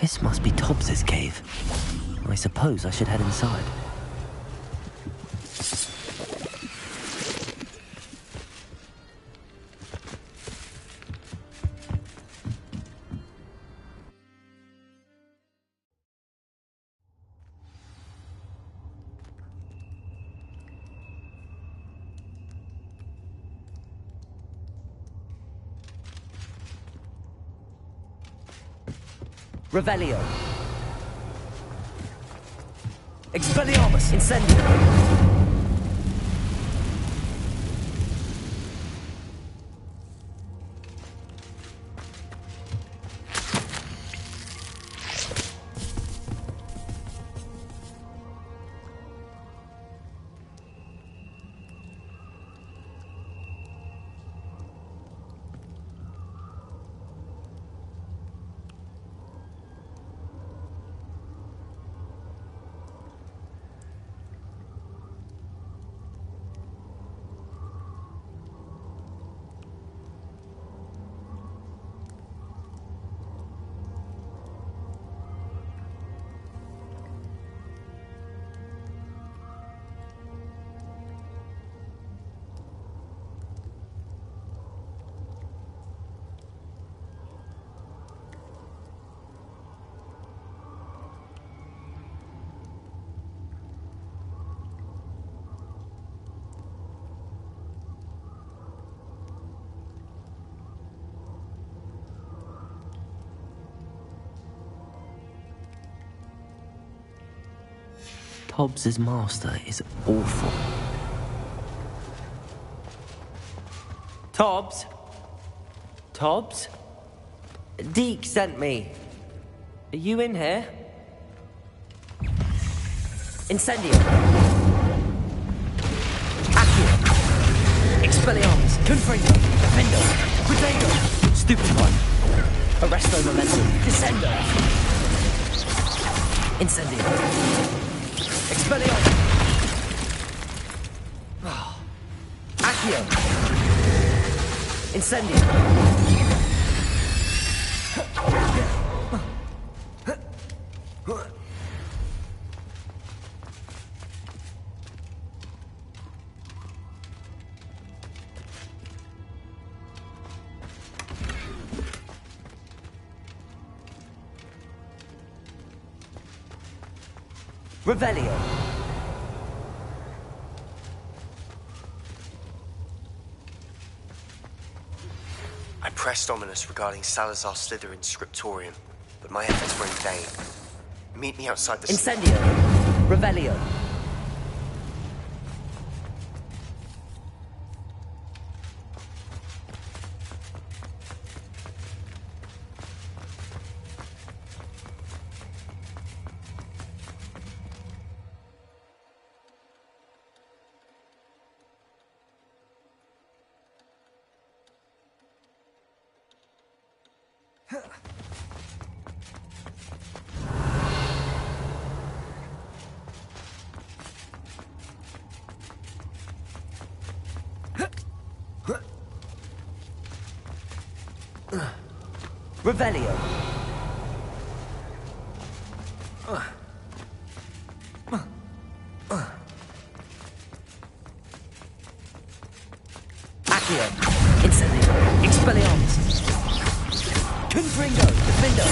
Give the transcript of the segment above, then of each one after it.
This must be Tobbs's cave. I suppose I should head inside. Revelio. Expelliarmus. Incendio. Tobbs's master is awful. Tobbs? Tobbs? Deke sent me. Are you in here? Incendio. Accio. Expelliarmus. Confringo. Defendo. Protego. Stupefy. Arresto momentum. Descendo. Incendio. Expelliarmus! Accio! Incendio! Revelio. I pressed Ominous regarding Salazar Slytherin's scriptorium, but my efforts were in vain. Meet me outside the... Incendio. Revelio. Revelio. Accio. Incendio. Expelliarmus. Confringo. Defendo.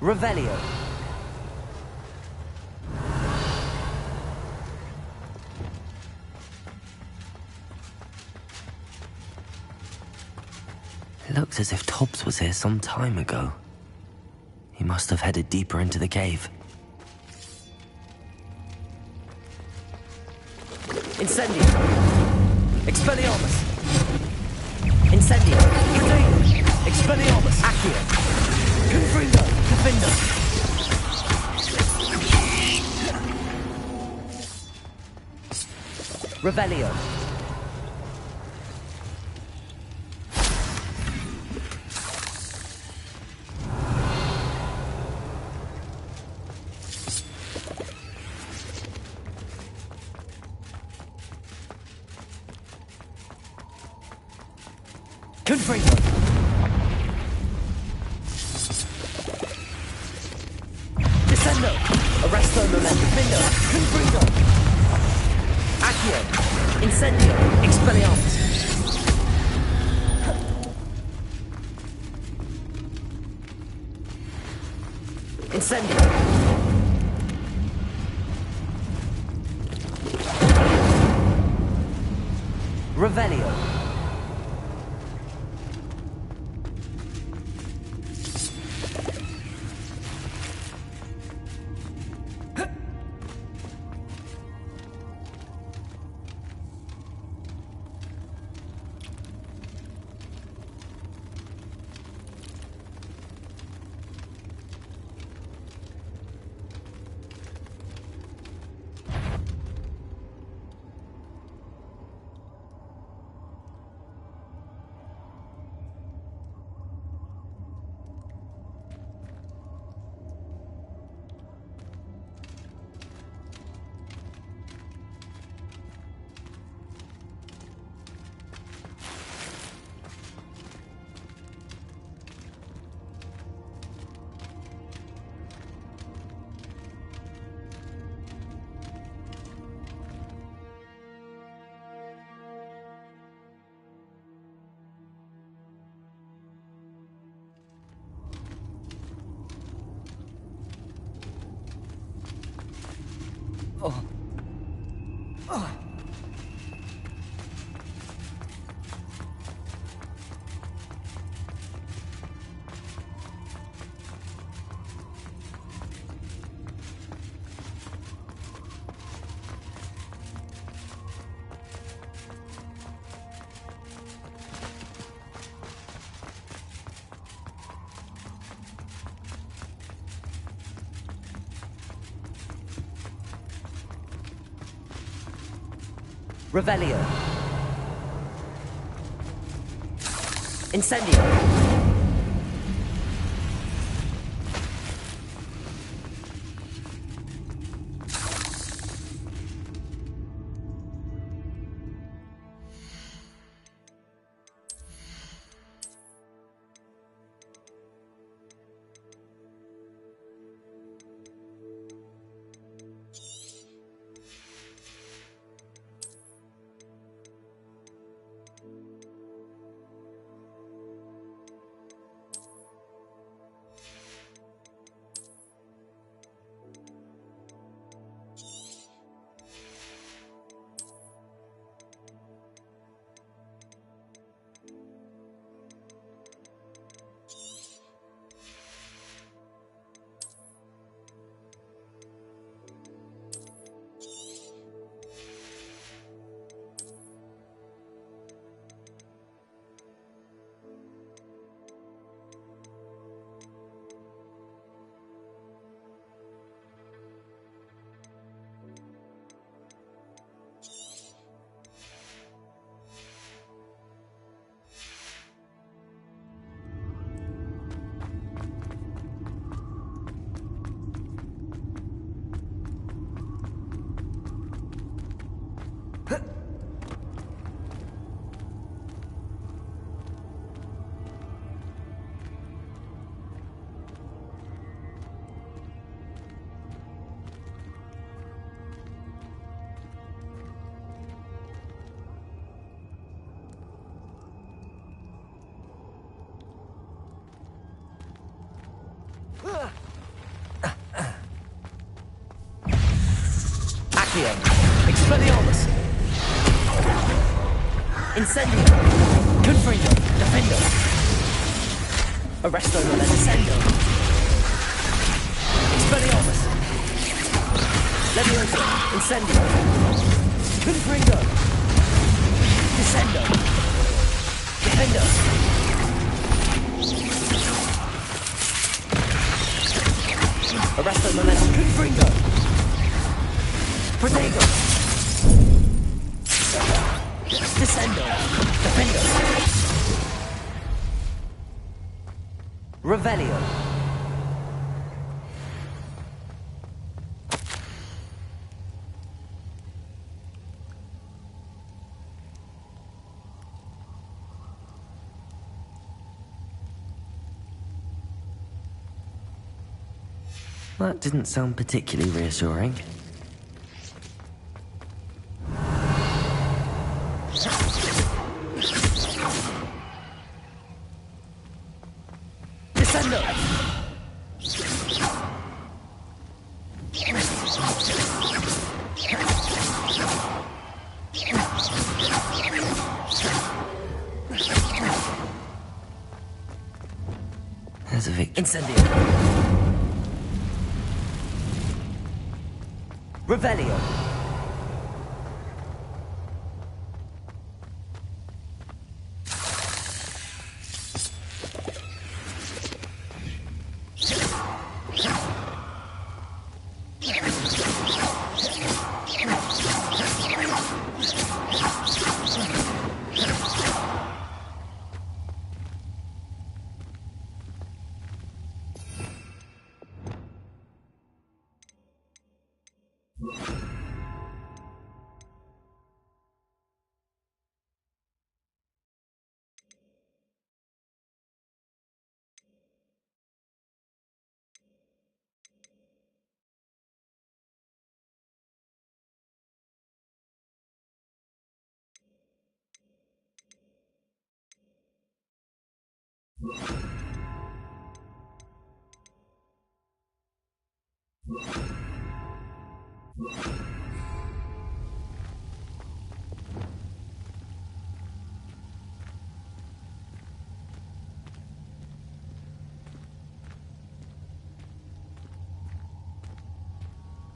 Revelio. It looks as if Tobbs was here some time ago. He must have headed deeper into the cave. Incendio! Expelliarmus! Incendio! Grenade! Expelliarmus! Accio! Confringo! Confindo! Revelio! Confringo! Descendo! Arresto momentum! Findo! Confringo! Accio! Incendio! Expelliarmus! Incendio! Revelio! Oh. Oh. Revelio. Incendio. Accio. Expelliarmus. Incendio. Confringo. Defendo. Arresto Descendo. Expelliarmus. Levioso. Incendio. Confringo. Descendo. Defendo. Arresto Momentum. Confringo. Protego. Descendo. Defendo. Revelio. That didn't sound particularly reassuring. Descendo! There's a victory. Incendio! Revelio!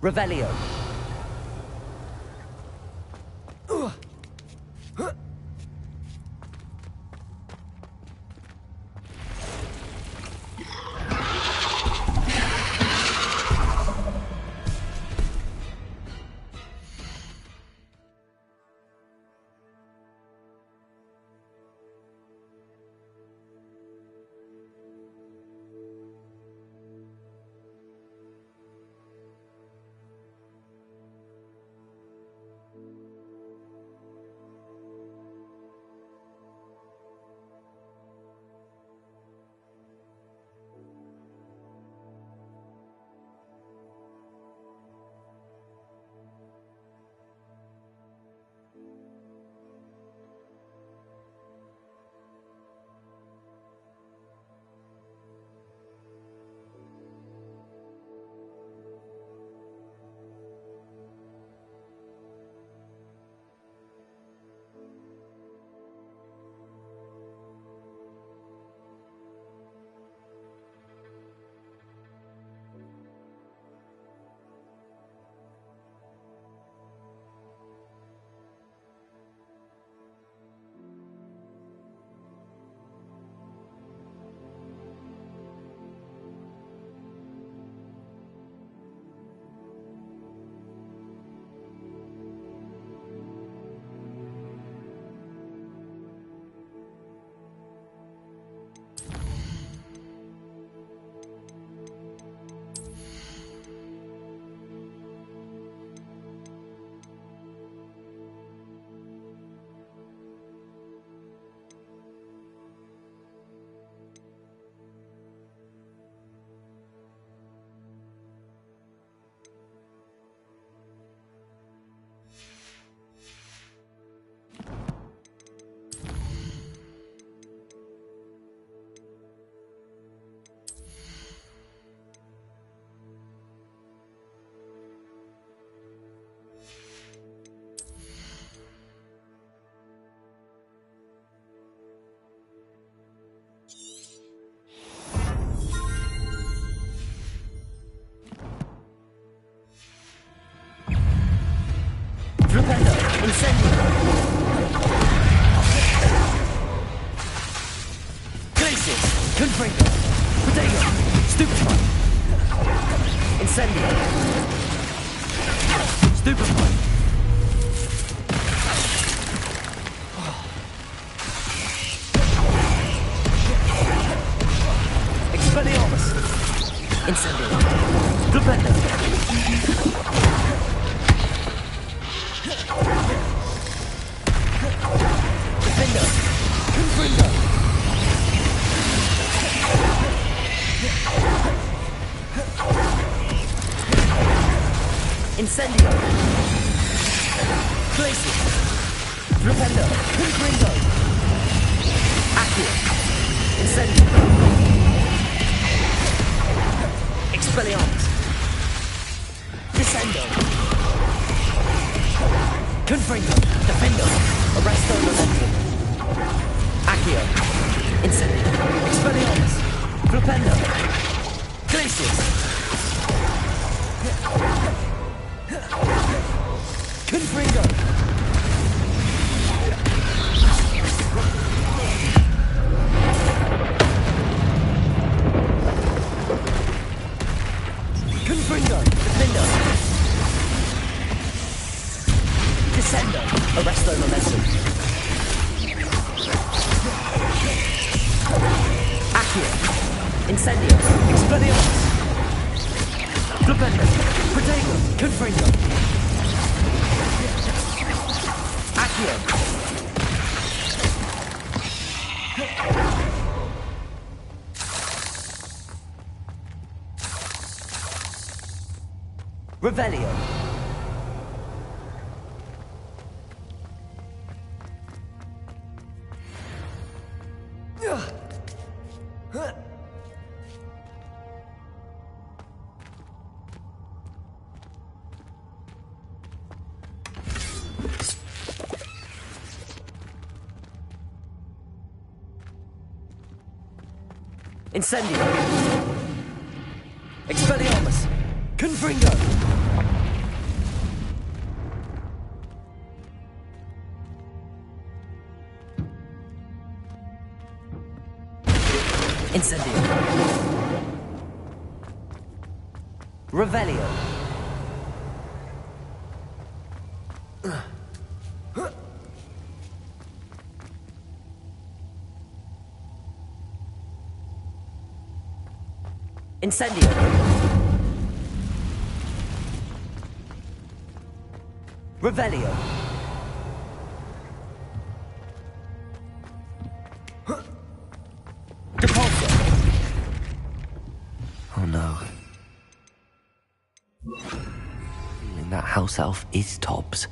Revelio. Defender! Confringo! Incendio! Glacius! Flipendo! Confringo! Accio! Incendio! Expelliarmus! Descendo! Confringo! Defendo! Arresto Momentum! Accio! Incendio! Expelliarmus! Flipendo! Glacius! Confringo! Confringo! Defendo! Descendo! Arresto Momentum! Accio! Incendio! Expelliarmus! Flipendo! Protego! Confringo! Accio! Revelio! Incendio! Expelliarmus! Confringo! Incendio! Revelio! Incendio! Revelio! Depulso! Oh no. Feeling that house elf is Tobbs.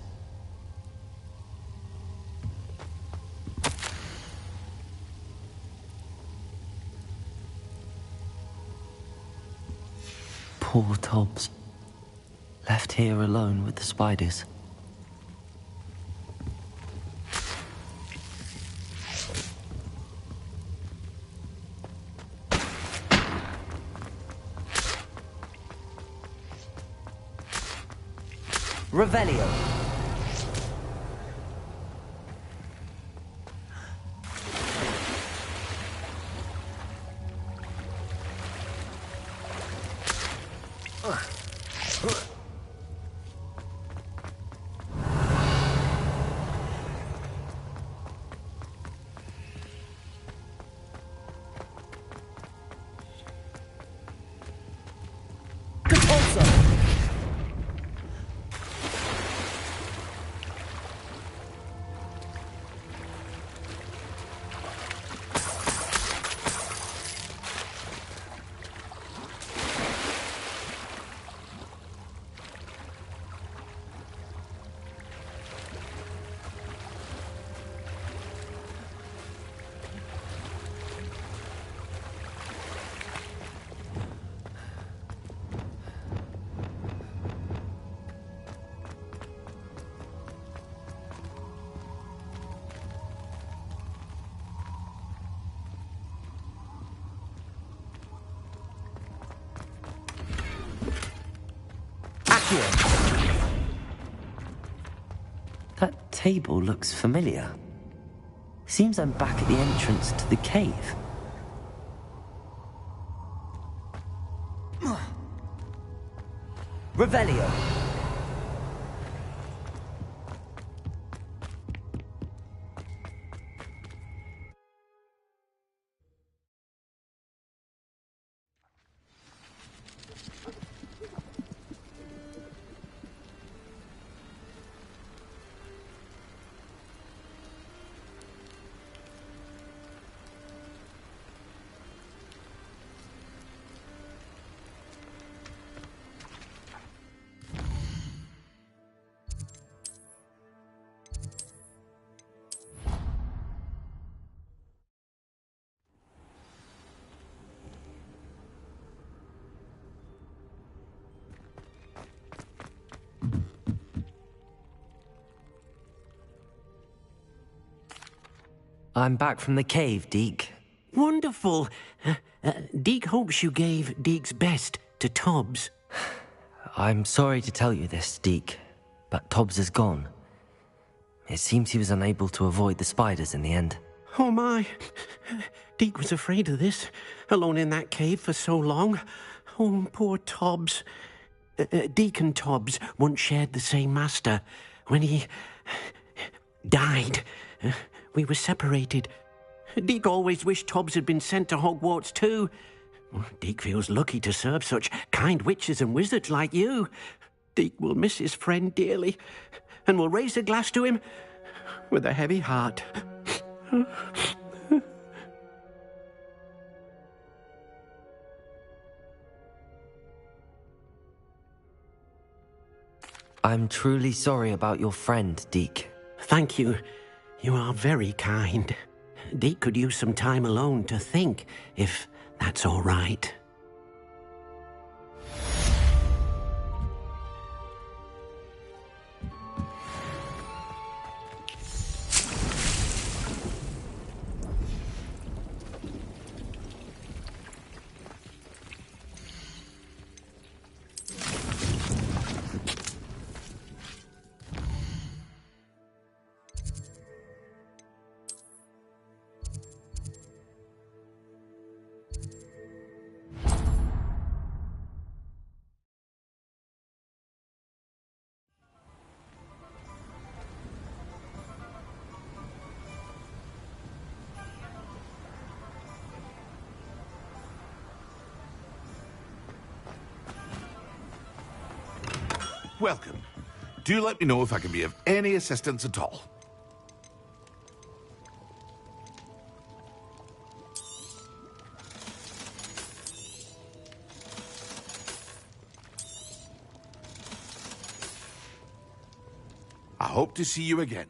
Poor Tobbs. Left here alone with the spiders. Revelio! Depulso! That table looks familiar. Seems I'm back at the entrance to the cave. Revelio! I'm back from the cave, Deke. Wonderful. Deke hopes you gave Deke's best to Tobbs. I'm sorry to tell you this, Deke, but Tobbs is gone. It seems he was unable to avoid the spiders in the end. Oh my. Deke was afraid of this, alone in that cave for so long. Oh, poor Tobbs. Deke and Tobbs once shared the same master. When he died, we were separated. Deke always wished Tobbs had been sent to Hogwarts too. Deke feels lucky to serve such kind witches and wizards like you. Deke will miss his friend dearly, and will raise a glass to him with a heavy heart. I'm truly sorry about your friend, Deke. Thank you. You are very kind. Deke could use some time alone to think, if that's all right. Welcome. Do let me know if I can be of any assistance at all. I hope to see you again.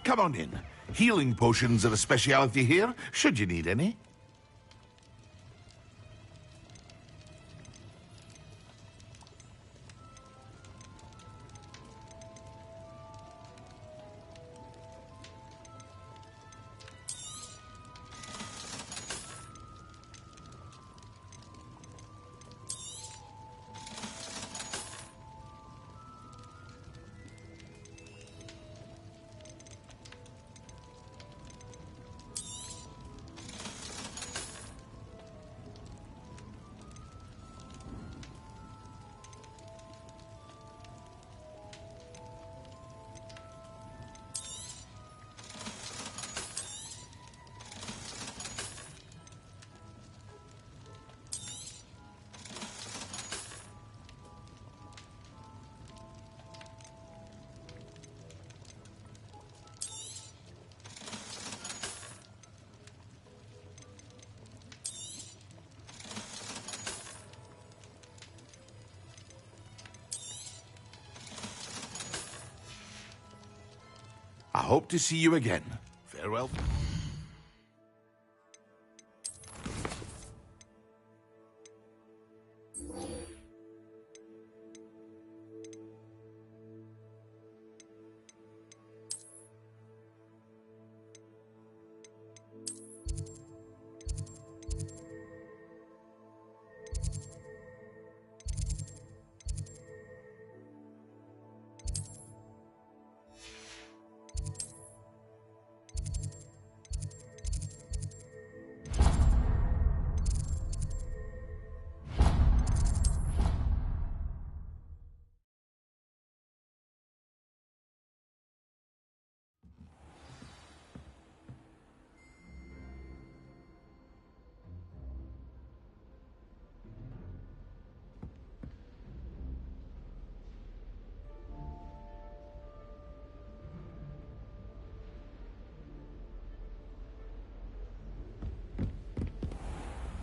Come on in. Healing potions are a speciality here, should you need any. hope to see you again. Farewell.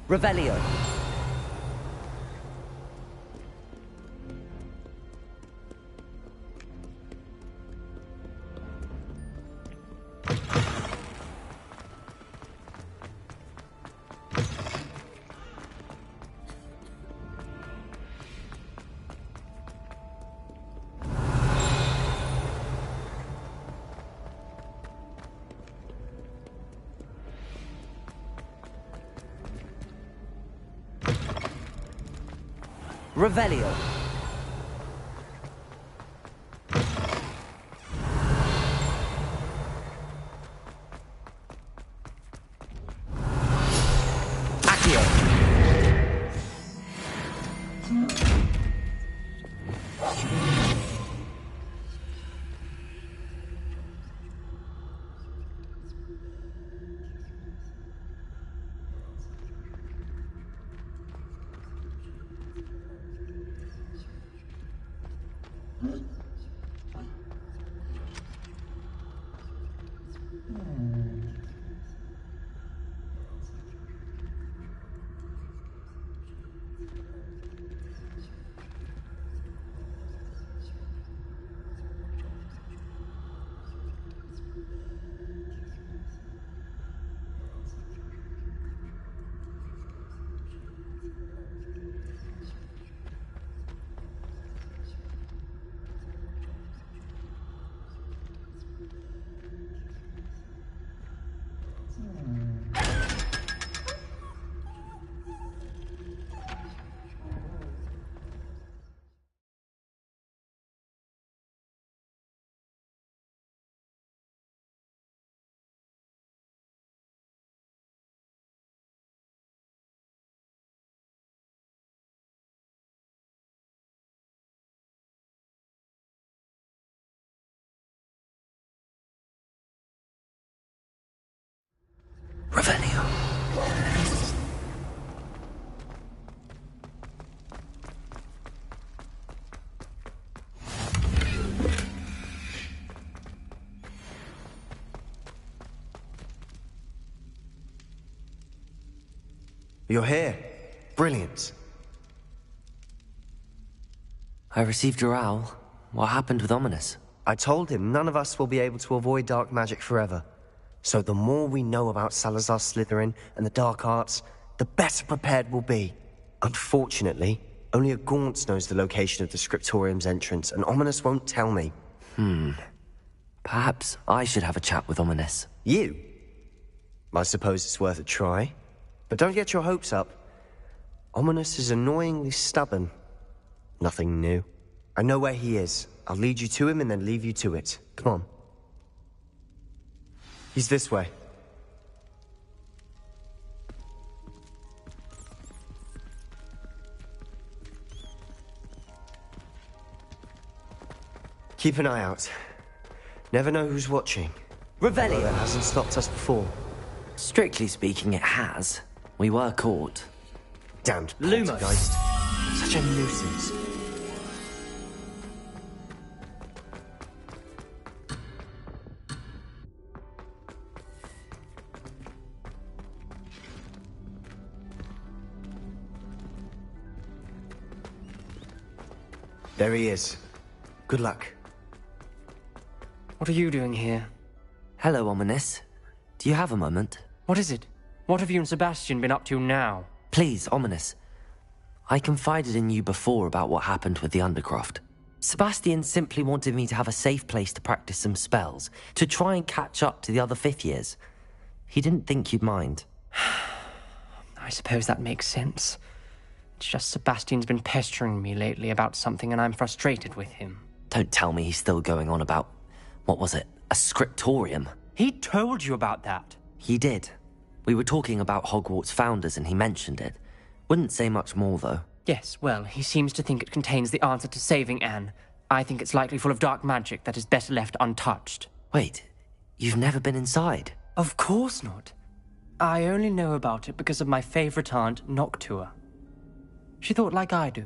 Revelio. Revelio. Accio. Revelio. You're here. Brilliant. I received your owl. What happened with Ominous? I told him none of us will be able to avoid dark magic forever. So the more we know about Salazar Slytherin and the dark arts, the better prepared we'll be. Unfortunately, only a Gaunt knows the location of the Scriptorium's entrance, and Ominous won't tell me. Perhaps I should have a chat with Ominous. You? I suppose it's worth a try. But don't get your hopes up. Ominous is annoyingly stubborn. Nothing new. I know where he is. I'll lead you to him and then leave you to it. Come on. He's this way. Keep an eye out. Never know who's watching. Revelio. Although that hasn't stopped us before. Strictly speaking, it has. We were caught. Damned Lumos. poltergeist. Such a nuisance. There he is. Good luck. What are you doing here? Hello, Ominous. Do you have a moment? What is it? What have you and Sebastian been up to now? Please, Ominous. I confided in you before about what happened with the Undercroft. Sebastian simply wanted me to have a safe place to practice some spells, to try and catch up to the other fifth years. He didn't think you'd mind. I suppose that makes sense. It's just Sebastian's been pestering me lately about something and I'm frustrated with him. Don't tell me he's still going on about, what was it, a scriptorium? He told you about that. He did. We were talking about Hogwarts founders and he mentioned it. Wouldn't say much more, though. Yes, well, he seems to think it contains the answer to saving Anne. I think it's likely full of dark magic that is better left untouched. Wait, you've never been inside? Of course not. I only know about it because of my favorite aunt, Noctua. She thought like I do.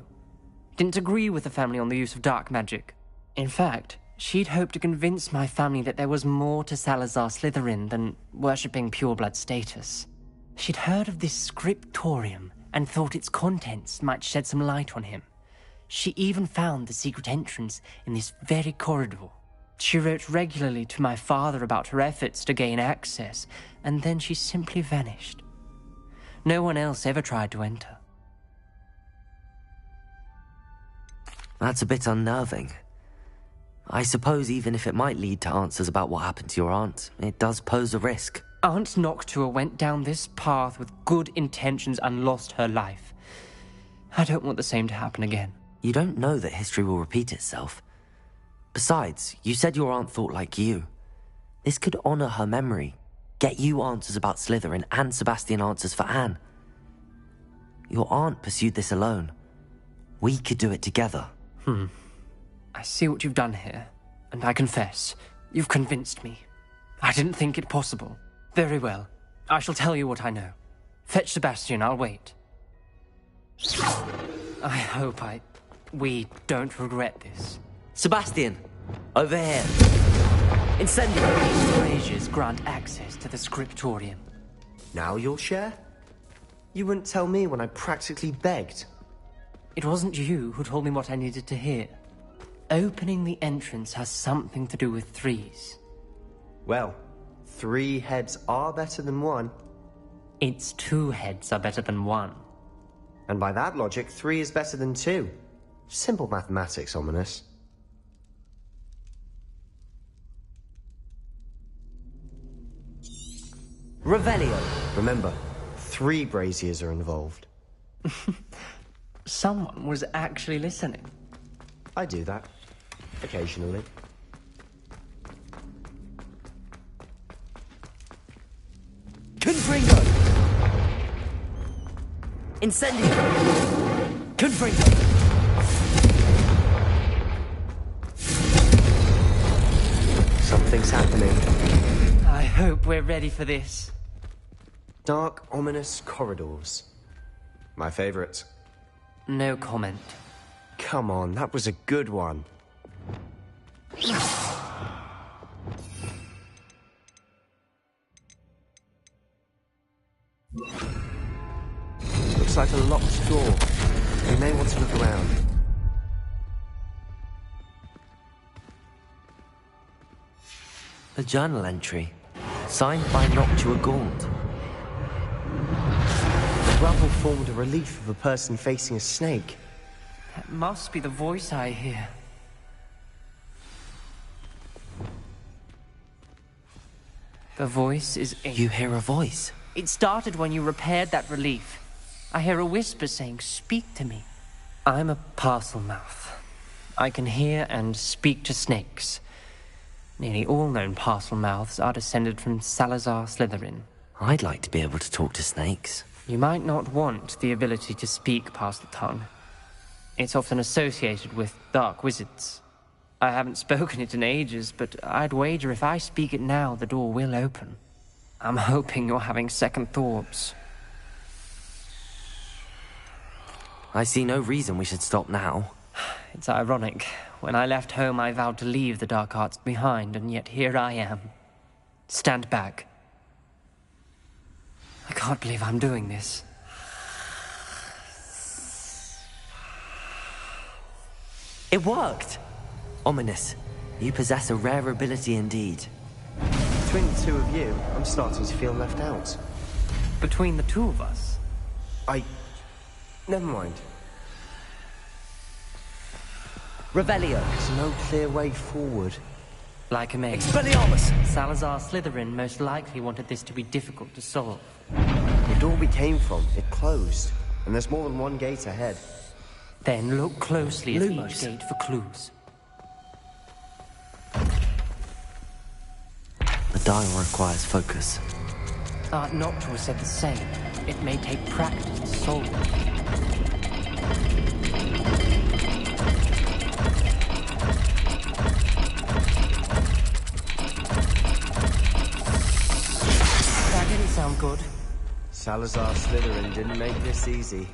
Didn't agree with the family on the use of dark magic. In fact, she'd hoped to convince my family that there was more to Salazar Slytherin than worshipping pureblood status. She'd heard of this scriptorium and thought its contents might shed some light on him. She even found the secret entrance in this very corridor. She wrote regularly to my father about her efforts to gain access, and then she simply vanished. No one else ever tried to enter. That's a bit unnerving. I suppose even if it might lead to answers about what happened to your aunt, it does pose a risk. Aunt Noctua went down this path with good intentions and lost her life. I don't want the same to happen again. You don't know that history will repeat itself. Besides, you said your aunt thought like you. This could honor her memory, get you answers about Slytherin and Sebastian answers for Anne. Your aunt pursued this alone. We could do it together. I see what you've done here, and I confess, you've convinced me. I didn't think it possible. Very well. I shall tell you what I know. Fetch Sebastian, I'll wait. I hope we don't regret this. Sebastian, over here. Incendiary braziers grant access to the scriptorium. Now you'll share? You wouldn't tell me when I practically begged. It wasn't you who told me what I needed to hear. Opening the entrance has something to do with threes. Well, 3 heads are better than 1. Its 2 heads are better than 1. And by that logic, 3 is better than 2. Simple mathematics, Ominous. Revelio. Remember, 3 braziers are involved. Someone was actually listening. I do that. Occasionally. Confringo. Incendio. Confringo. Something's happening. I hope we're ready for this. Dark, ominous corridors. My favorite. No comment. Come on, that was a good one. Looks like a locked door. We may want to look around. A journal entry, signed by Noctua Gaunt. The rubble formed a relief of a person facing a snake. That must be the voice I hear. The voice is in. You hear a voice? It started when you repaired that relief. I hear a whisper saying, "Speak to me." I'm a parcel mouth. I can hear and speak to snakes. Nearly all known parcel mouths are descended from Salazar Slytherin. I'd like to be able to talk to snakes. You might not want the ability to speak past the tongue. It's often associated with dark wizards. I haven't spoken it in ages, but I'd wager if I speak it now, the door will open. I'm hoping you're having second thoughts. I see no reason we should stop now. It's ironic. When I left home, I vowed to leave the dark arts behind, and yet here I am. Stand back. I can't believe I'm doing this. It worked! Ominous, you possess a rare ability indeed. Between the two of you, I'm starting to feel left out. Between the two of us? Never mind. Revelio. There's no clear way forward. Like a maze. Expelliarmus! Salazar Slytherin most likely wanted this to be difficult to solve. The door we came from, it closed. And there's more than one gate ahead. Then look closely at Lumos. each gate for clues. The dial requires focus. Aunt Noctua said the same. It may take practice to solve it. That didn't sound good. Salazar Slytherin didn't make this easy.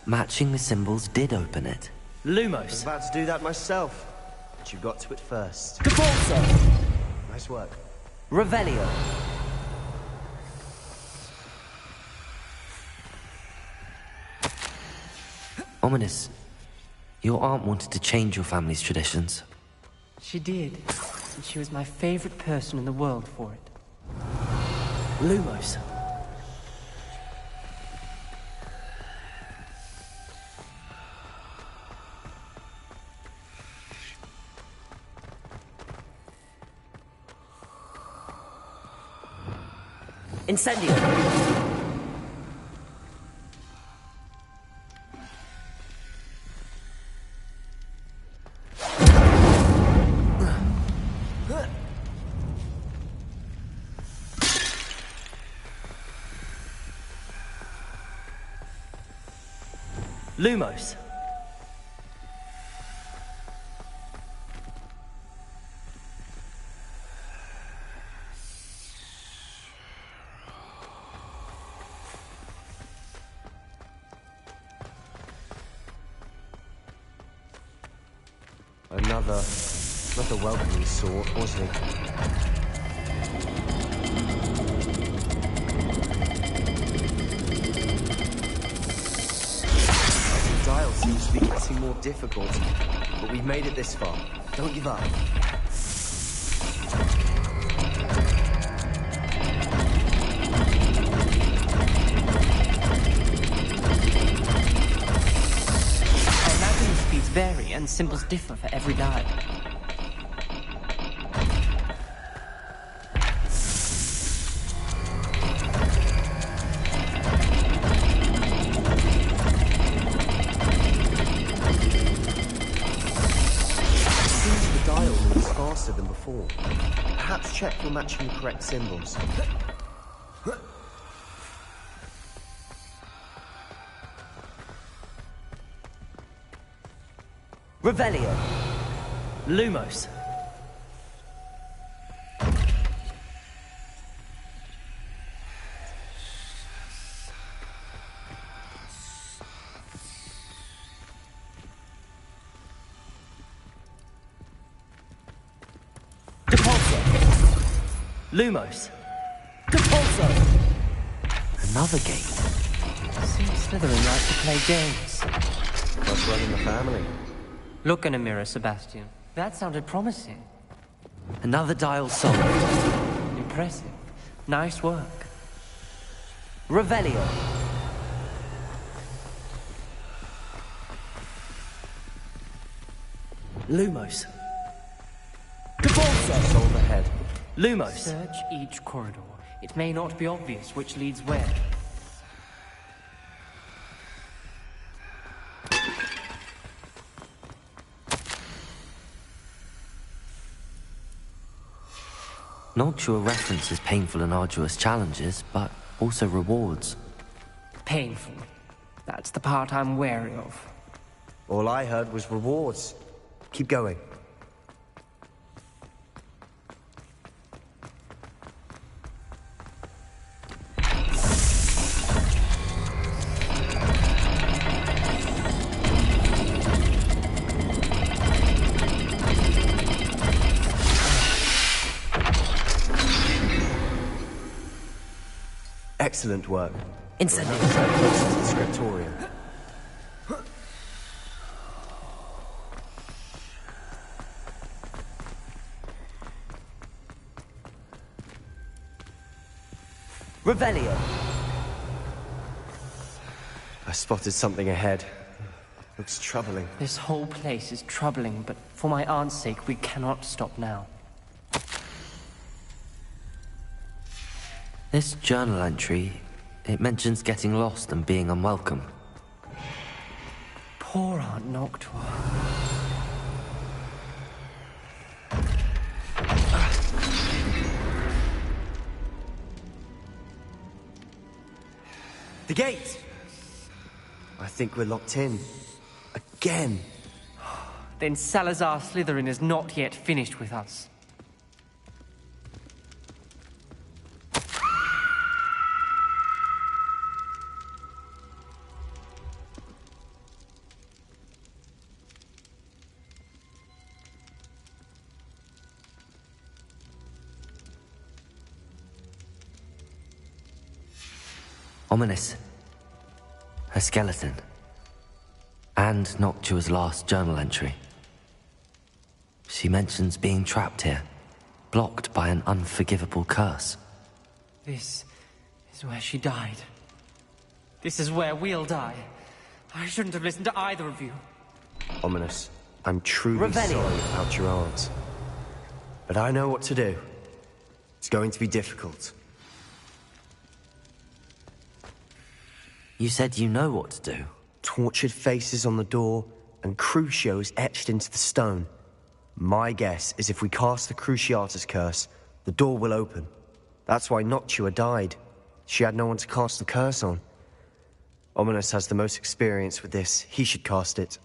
Matching the symbols did open it. I was Lumos. about to do that myself, but you got to it first. Capulso. Nice work. Revelio. Ominous. Your aunt wanted to change your family's traditions. She did. And she was my favorite person in the world for it. Lumos. Incendio. Lumos. Another welcoming sort, wasn't he? The dial seems to be getting more difficult, but we've made it this far. Don't give up. I imagine the speeds vary and symbols differ for every dial. Seems the dial moves faster than before. Perhaps check you're matching the correct symbols. Revelio. Lumos. Capulso. Lumos. Capulso. Another gate. Seems Slytherin like to play games. What's running the family? Look in a mirror, Sebastian. That sounded promising. Another dial solved. Impressive. Nice work. Revelio. Lumos. Capulso. Solve ahead. Lumos. Search each corridor. It may not be obvious which leads where. Noctua references painful and arduous challenges, but also rewards. Painful. That's the part I'm wary of. All I heard was rewards. Keep going. Excellent work. Incendio. Close to the scriptorium. Revelio. I spotted something ahead. Looks troubling. This whole place is troubling, but for my aunt's sake, we cannot stop now. This journal entry, it mentions getting lost and being unwelcome. Poor Aunt Noctua. The gate! I think we're locked in. Again. Then Salazar Slytherin is not yet finished with us. Ominous. Her skeleton. And Noctua's last journal entry. She mentions being trapped here, blocked by an unforgivable curse. This is where she died. This is where we'll die. I shouldn't have listened to either of you. Ominous, I'm truly sorry about your aunt. But I know what to do. It's going to be difficult. You said you know what to do. Tortured faces on the door, and Crucios etched into the stone. My guess is if we cast the Cruciatus curse, the door will open. That's why Noctua died. She had no one to cast the curse on. Ominous has the most experience with this. He should cast it.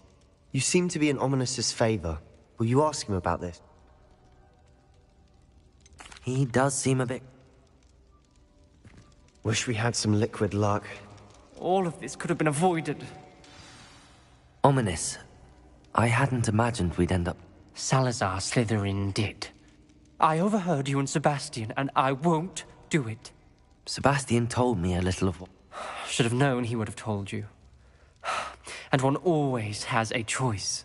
You seem to be in Ominous's favor. Will you ask him about this? He does seem a bit... Wish we had some liquid luck. All of this could have been avoided. Ominous. I hadn't imagined we'd end up... Salazar Slytherin did. I overheard you and Sebastian, and I won't do it. Sebastian told me a little of what... Should have known he would have told you. And one always has a choice.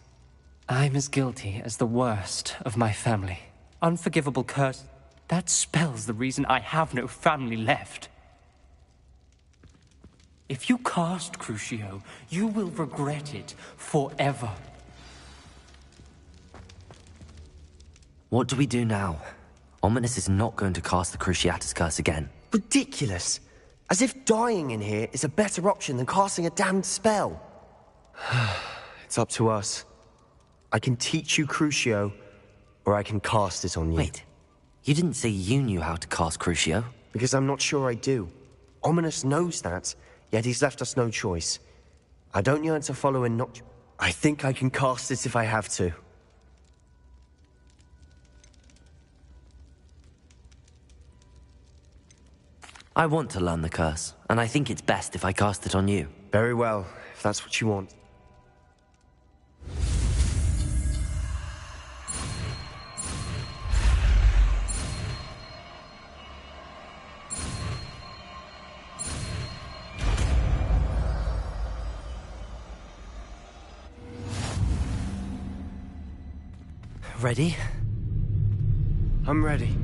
I'm as guilty as the worst of my family. Unforgivable curse. That spells the reason I have no family left. If you cast Crucio, you will regret it forever. What do we do now? Ominous is not going to cast the Cruciatus curse again. Ridiculous! As if dying in here is a better option than casting a damned spell. It's up to us. I can teach you Crucio, or I can cast it on you. Wait, you didn't say you knew how to cast Crucio? Because I'm not sure I do. Ominous knows that, yet he's left us no choice. I don't yearn to follow in Noctua. I think I can cast it if I have to. I want to learn the curse, and I think it's best if I cast it on you. Very well, if that's what you want. Ready? I'm ready.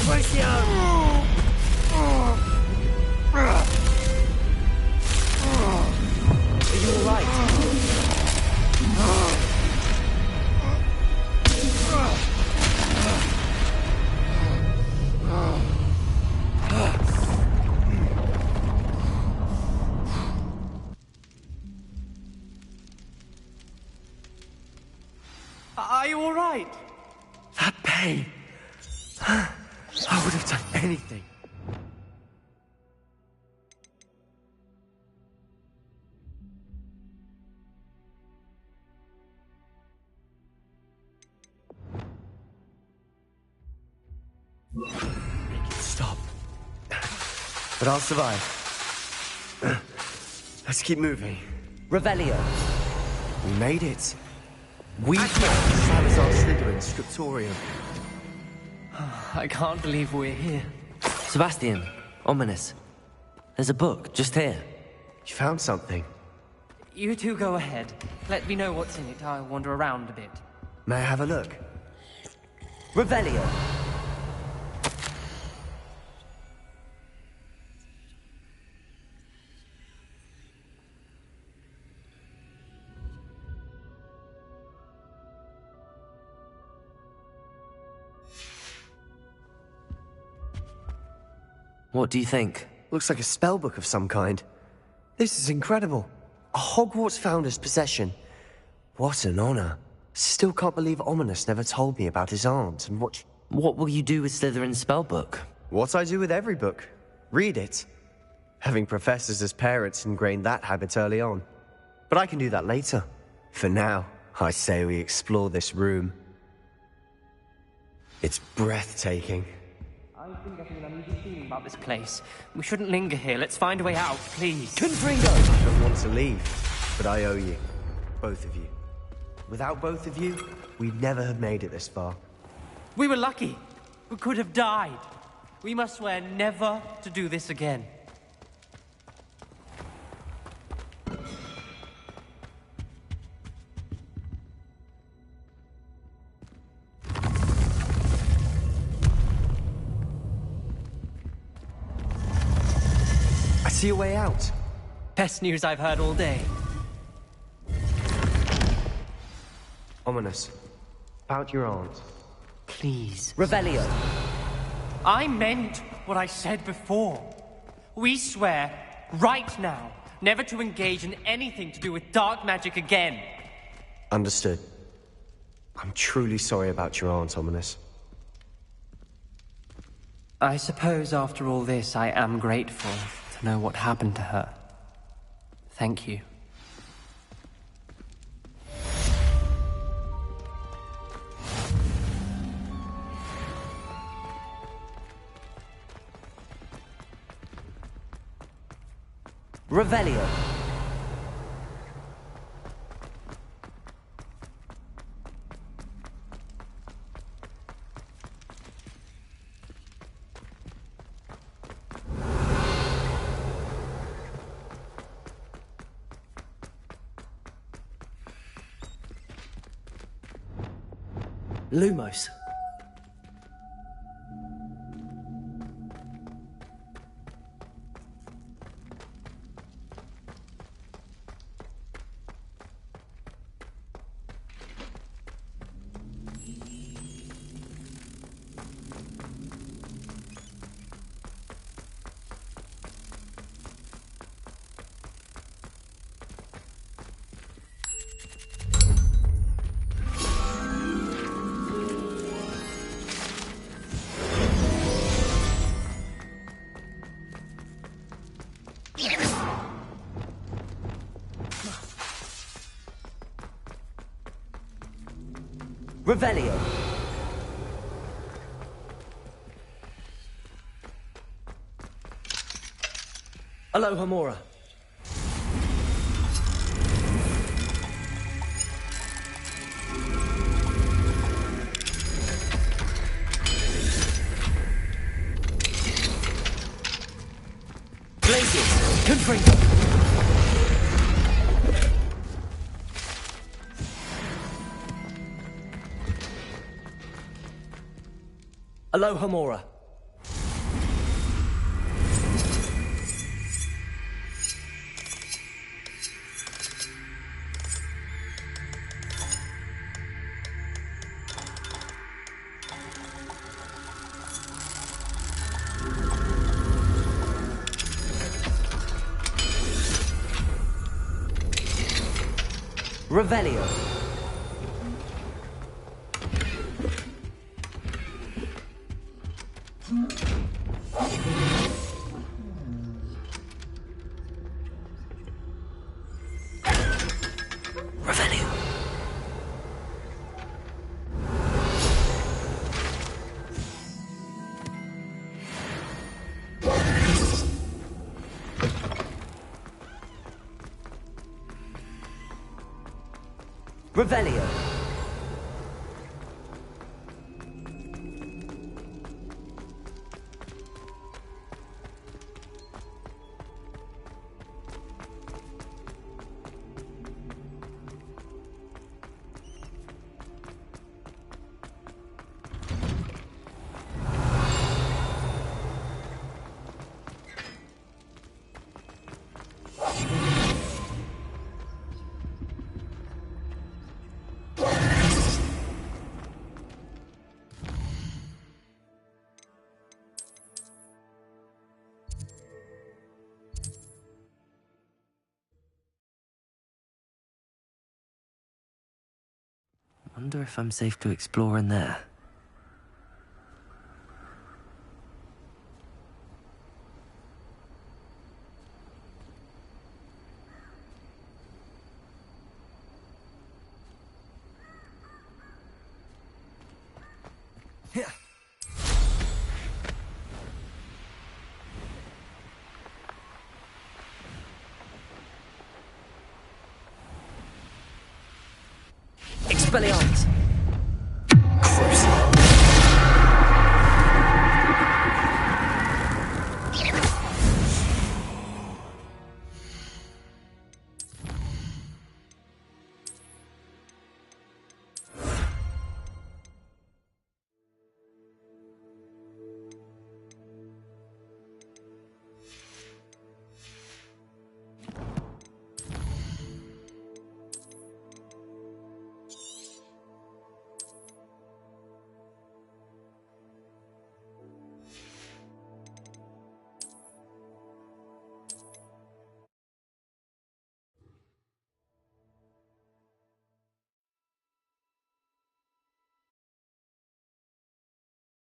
Are you alright? Are you all right? That pain. I would have done anything. Make it stop. But I'll survive. Let's keep moving. Revelio. We made it. We found Salazar Slytherin's scriptorium. I can't believe we're here. Sebastian, ominous. There's a book just here. You found something. You two go ahead. Let me know what's in it. I'll wander around a bit. May I have a look? Revelio. What do you think? Looks like a spellbook of some kind. This is incredible. A Hogwarts founder's possession. What an honor. Still can't believe Ominous never told me about his aunt and what... What will you do with Slytherin's spellbook? What I do with every book. Read it. Having professors as parents ingrained that habit early on. But I can do that later. For now, I say we explore this room. It's breathtaking. I think I have an uneasy feeling about this place. We shouldn't linger here. Let's find a way out, please. Confringo. I don't want to leave, but I owe you. Both of you. Without both of you, we'd never have made it this far. We were lucky. We could have died. We must swear never to do this again. I see a way out. Best news I've heard all day. Ominous. About your aunt. Please. Revelio. I meant what I said before. We swear, right now, never to engage in anything to do with dark magic again. Understood. I'm truly sorry about your aunt, Ominous. I suppose after all this, I am grateful to know what happened to her. Thank you. Revelio. Lumos. Revelio. Alohomora. Blazes. Confringo. Alohomora. Revelio. Revelio. Revelio. Wonder if I'm safe to explore in there. Expelliarmus!